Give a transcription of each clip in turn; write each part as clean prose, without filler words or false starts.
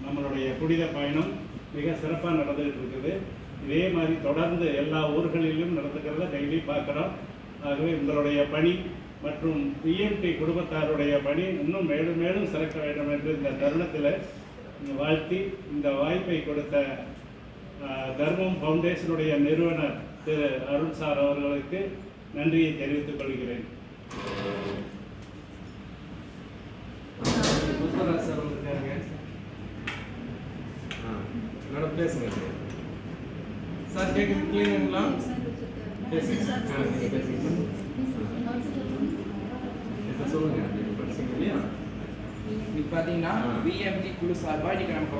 நம்மளுடைய புனித பயணம் மிக சிறப்பாக நடந்துகிட்டு இருக்குது. இதே மாதிரி தொடர்ந்து எல்லா ஊர்களிலும் நடந்துக்கிறத டெய்லி பார்க்குறோம். ஆகவே உங்களுடைய பணி மற்றும் பிஎம்டி குடும்பத்தாருடைய பணி இன்னும் மேலும் மேலும் சிறக்க வேண்டும் என்று இந்த தருணத்தில் வாழ்த்தி, இந்த வாய்ப்பை கொடுத்த தர்மம் ஃபவுண்டேஷனுடைய நிறுவனர் திரு அருண் சார் அவர்களுக்கு நன்றியை தெரிவித்துக் கொள்கிறேன். புஷ்பராஜ் சார் வந்திருக்காங்க. மேடம் பேசுங்க சார். கேட்குறீங்களா? பேசுங்க சொல்லுங்க. இல்லையா இன்னைக்கு பார்த்தீங்கன்னா பிஎம்டி குழு சார்பாக இன்னைக்கு நமக்கு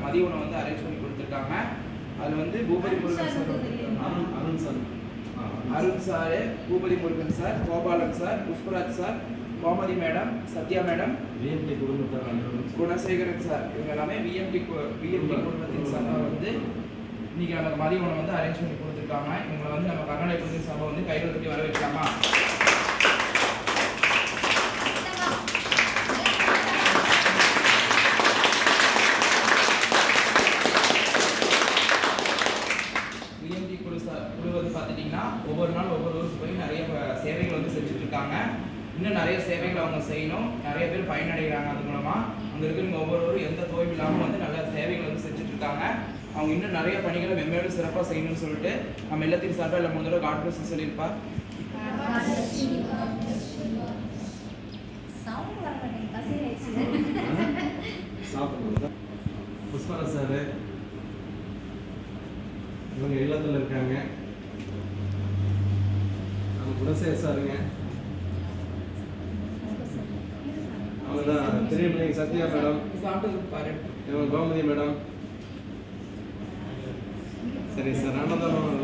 மதிய உணவு வந்து அரேஞ்ச் பண்ணி கொடுத்துருக்காங்க. அதில் வந்து Bhupathi Murugan sir, Arun sir, Bhupathi Murugan sir, Gopalan sir, Pushparaj sir, Gomathi madam, Sathya madam, PMT குடும்பத்தார் குணசேகரன் சார், இவங்க எல்லாமே பிஎம்டி குடும்பத்தின் சார்பாக வந்து இன்னைக்கு நமக்கு மதிய உணவு வந்து அரேஞ்ச் பண்ணி கொடுத்துருக்காங்க. இவங்களை வந்து நம்ம கர்நாடக குடும்பத்தின் சார்பாக வந்து கையில் தட்டி வர வைக்கலாமா? குழு வந்து பார்த்துட்டிங்கன்னா ஒவ்வொரு நாள் ஒவ்வொரு ஊருக்கு போய் நிறைய சேவைகள் வந்து செஞ்சுட்டு இருக்காங்க. இன்னும் நிறைய சேவைகள் அவங்க செய்யணும். நிறைய பேர் பயனடைகிறாங்க. அது மூலமாக அங்கே இருக்கிறவங்க ஒவ்வொருவரும் எந்த தோய்வு இல்லாமல் வந்து நல்ல சேவைகள் வந்து செஞ்சுட்டு இருக்காங்க. அவங்க இன்னும் நிறைய பணிகளை மென்மேலும் சிறப்பாக செய்யணும்னு சொல்லிட்டு நம்ம எல்லாத்தையும் சார்பாக இல்லை முதல்ல காட் பிளஸ் சொல்லியிருப்பா. புஷ்பராஜ் சார் இவங்க இல்லத்தில் இருக்காங்க. நம்ம குணசேகர் சாருங்க, அவங்க தான் திருமலை சத்யா மேடம், இவங்க கோமதி மேடம். சரி சார், அன்னதானம்